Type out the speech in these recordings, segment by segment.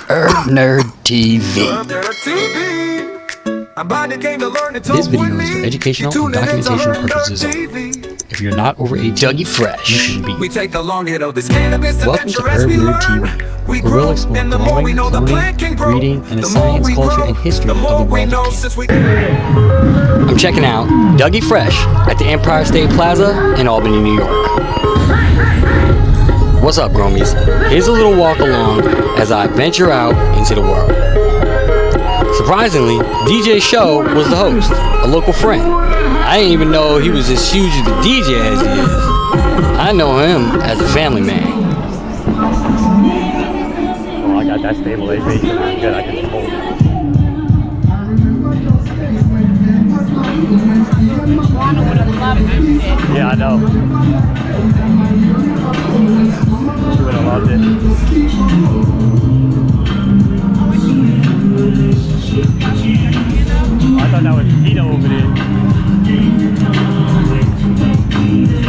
Nerd TV. This video is for educational and documentation purposes only. If you're not over 18, Dougie Fresh, you shouldn't be. Welcome to Nerd TV, where we'll explore growing, learning, reading, and the science, culture, and history of the world of cannabis. I'm checking out Dougie Fresh at the Empire State Plaza in Albany, New York. What's up, Gromies? Here's a little walk along as I venture out into the world. Surprisingly, DJ Sho was the host, a local friend. I didn't even know he was as huge of a DJ as he is. I know him as a family man. Oh, I got that stabilization. I'm good. I can just hold it. Yeah, I know. She would have loved it. I thought that was Tito over there.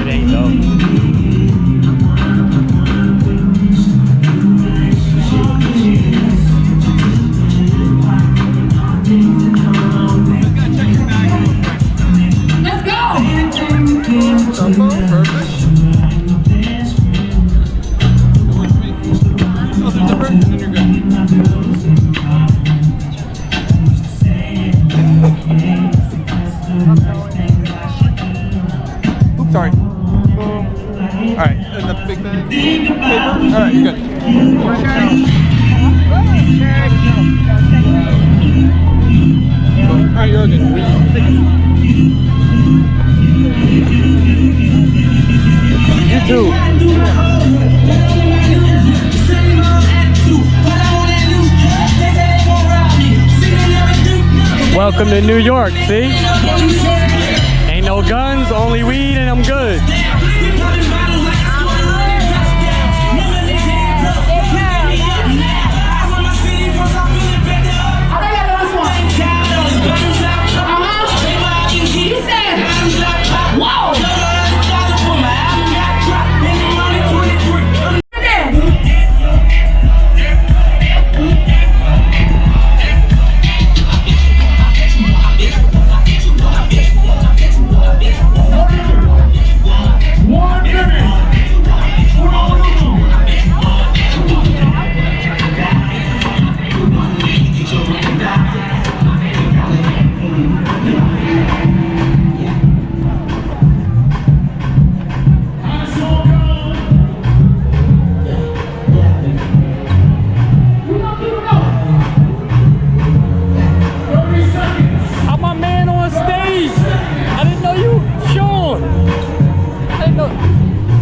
It ain't though. Sorry. Alright, and the big thing. Paper? Alright, you're good. Alright, you're good. You too. Welcome to New York, see? Ain't no guns, only weed, and I'm good.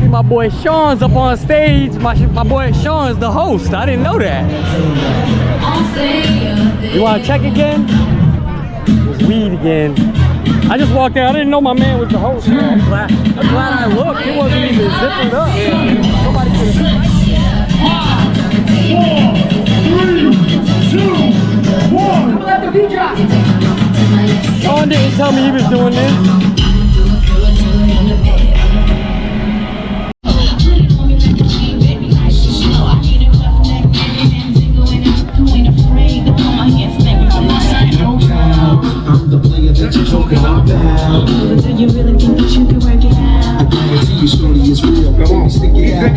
My boy Sean's up on stage. My boy Sean's the host. I didn't know that. You want to check again? It's weed again. I just walked out. I didn't know my man was the host. I'm glad I looked. It wasn't even zipping up. Nobody could have. 4, 3, 2, 1. Sean didn't tell me he was doing this. Talking about. Do you really think that you can work it out? I guarantee you, shorty is real. Come on, stick it out. I'm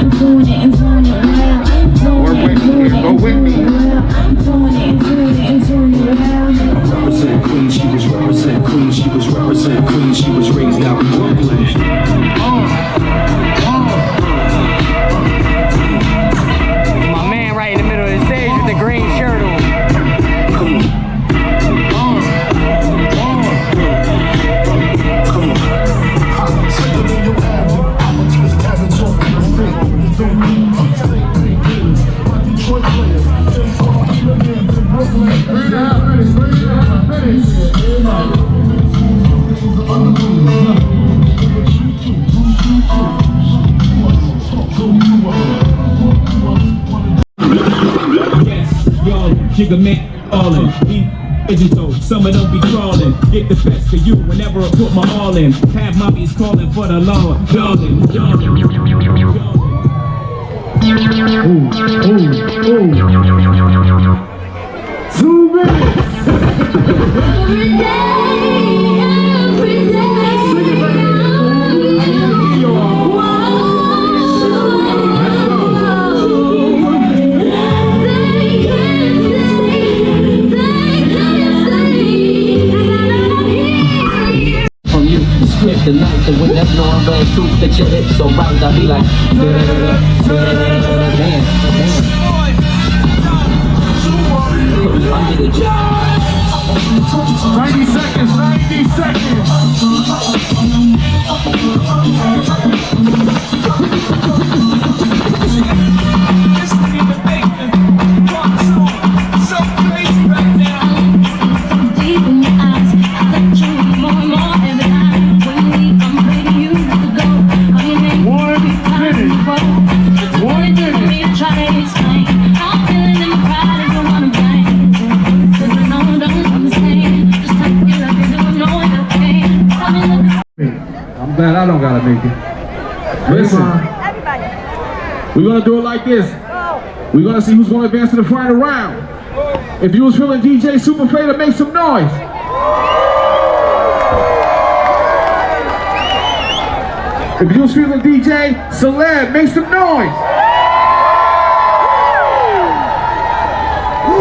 doing it well. Work with me, go with me. I'm doing it well. Represent Queen, she was represent Queen, she was represent Queen, she was raised out in Brooklyn. My man right in the middle of the stage with the green shirt on. Jigga man ballin', digital, some of them be crawling. Get the best of you whenever I put my all in. Have mommies calling for the law, darling, darling, darling. 2 minutes. The night that when there's no red suit that your hips so right, I'll be like, damn. Under the job. 90 seconds, 90 seconds. I'm glad I don't gotta make it. Listen, we're gonna do it like this. We're gonna see who's gonna advance to the final round. If you was feeling DJ Super Fader, make some noise. If you was feeling DJ Celeb, make some noise.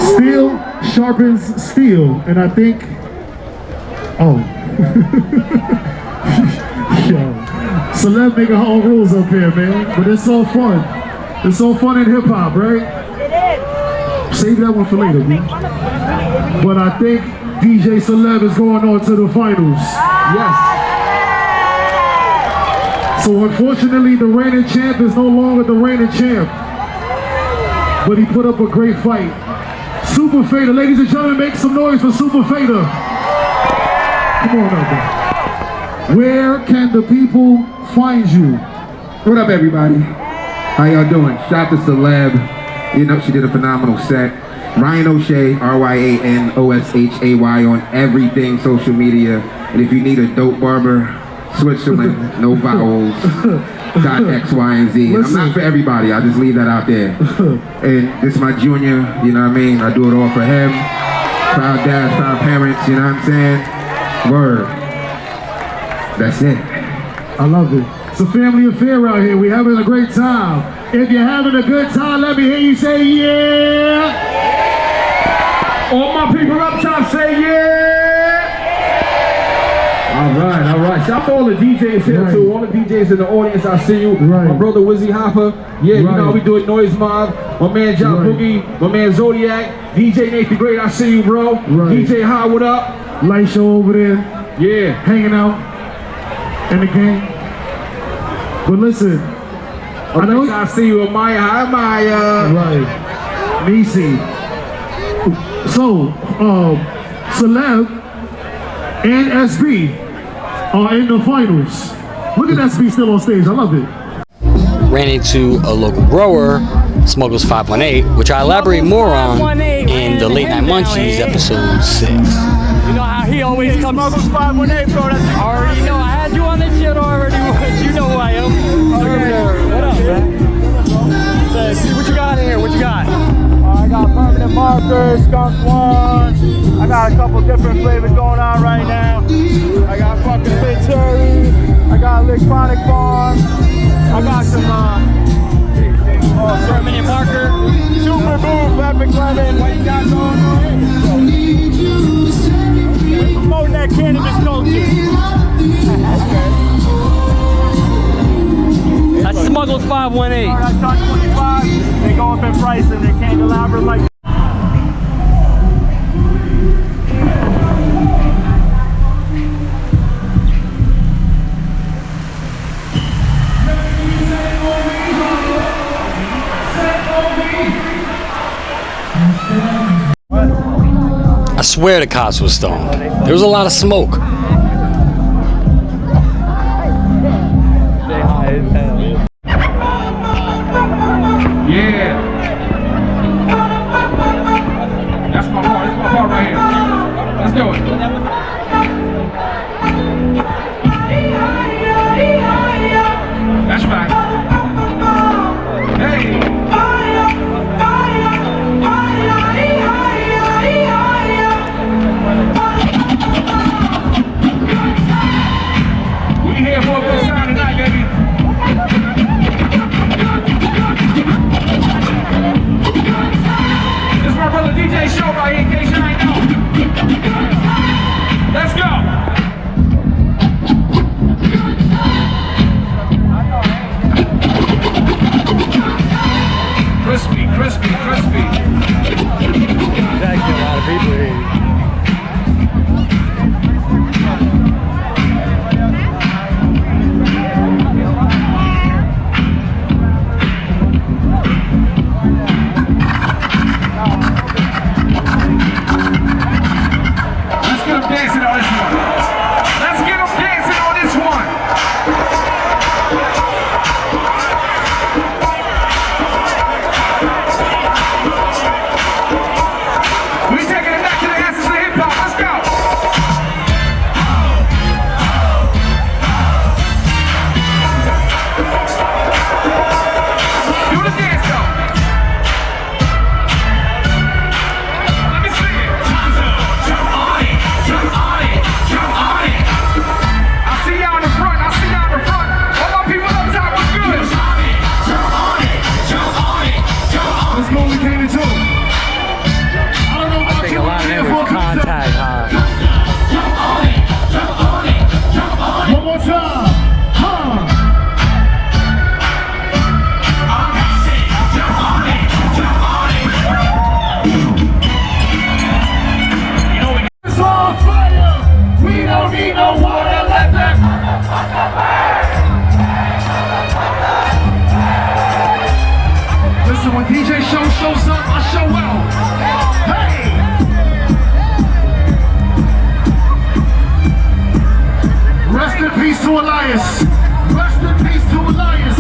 Steel sharpens steel, and I think, yo, Celeb making her own rules up here, man. But it's so fun. It's so fun in hip hop, right? It is. Save that one for later, B. But I think DJ Celeb is going on to the finals. Yes. So unfortunately, the reigning champ is no longer the reigning champ. But he put up a great fight. Super Fader, ladies and gentlemen, make some noise for Super Fader. Come on up, man. Where can the people find you? What up, everybody? How y'all doing? Shout out to Celeb. You know, she did a phenomenal set. Ryan O'Shea, RYANOSHAY on everything social media. And if you need a dope barber, Switzerland, no vowels, .x, y, and z. And I'm not for everybody, I just leave that out there. And this is my junior, you know what I mean? I do it all for him. Proud dads, proud parents, you know what I'm saying? Word. That's it. I love it. It's a family affair out here. We're having a great time. If you're having a good time, let me hear you say yeah. All my people up top say yeah. All right. Shout out to all the DJs here too. All the DJs in the audience, I see you. My brother Wizzy Hopper. Yeah, you know we do it. Noise Mob. My man John Boogie. My man Zodiac. DJ Nate the Great, I see you, bro. DJ High, what up? Light Show over there. Yeah, hanging out. And the game. But listen, I know I see you, Amaya. Hi, Amaya. Right. Nisi. So, Celeb and SB are in the finals. Look at SB still on stage. I love it. Ran into a local grower, Smuggles518, which I elaborate more on in the Late Night Munchies episode 6. You know how he always comes. Smuggles518, bro. That's already know. I had you on this shit already. You know who I am. What up, man? See what you got in here. What you got? I got permanent markers, skunk one. I got a couple different flavors going on right now. I got fucking big cherry. I got electronic farm. I got some permanent marker. Super Booth, Epic Lemon. What you got going on? We're promoting that cannabis culture. That's Smuggles518. I charge 25. They go up in price and they can't elaborate like. I swear the cops were stoned. There was a lot of smoke. Yeah. That's my part. That's my part right here. Let's do it. That's right. Hey. to Elias. Rest in peace to Elias.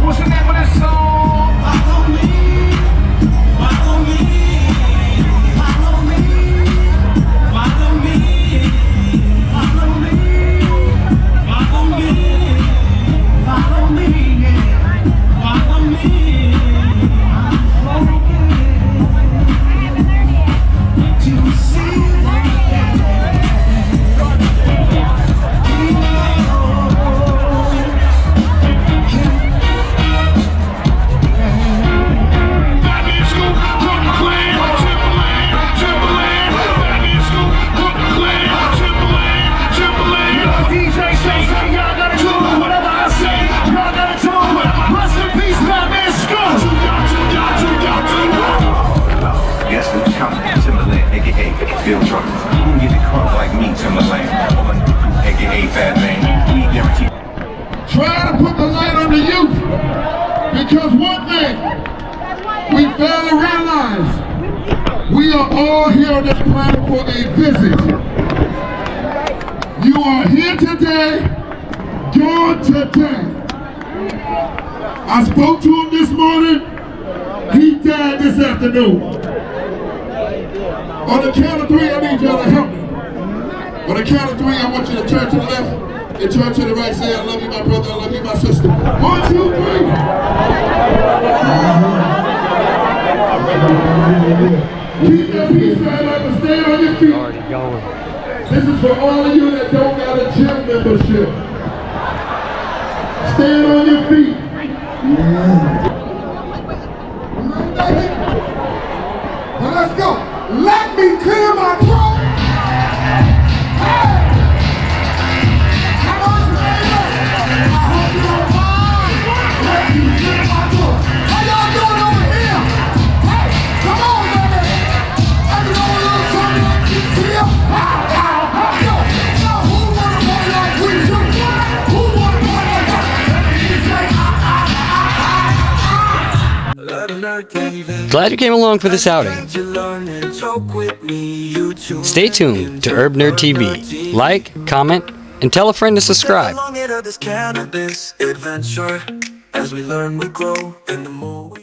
What's the name of this song? Follow me, follow me, follow me, follow me, follow me, follow me, follow me, follow me. DJ Sho, y'all gotta do whatever I say. Y'all gotta do rest in peace, Batman Skull. Yes, the Timberland, aka Field Truck. You can get it crunk like me, Timberland. Aka Fat Man. We guarantee. Try to put the light on the youth, because one thing we fail to realize, we are all here on this planet for a visit. You are here today, gone today. I spoke to him this morning, he died this afternoon. On the count of three, I need y'all to help me. On the count of three, I want you to turn to the left and turn to the right. Say, I love you, my brother, I love you, my sister. 1, 2, 3. Keep your peace sign up and stay on your feet. Already going. This is for all of you that don't got a gym membership. Stand on your feet. Now let's go. Let me clear my throat. Hey! Come on, baby. I hope you don't mind. Let me clear my throat. How y'all doing over here? Hey, come on, baby. Let me know a little something like this here. Yo, now who wanna party like we do? Who wanna party like that? Let me say, Glad you came along for this outing. Stay tuned to Herb Nerd TV. Like, comment, and tell a friend to subscribe. As we learn, we grow in the more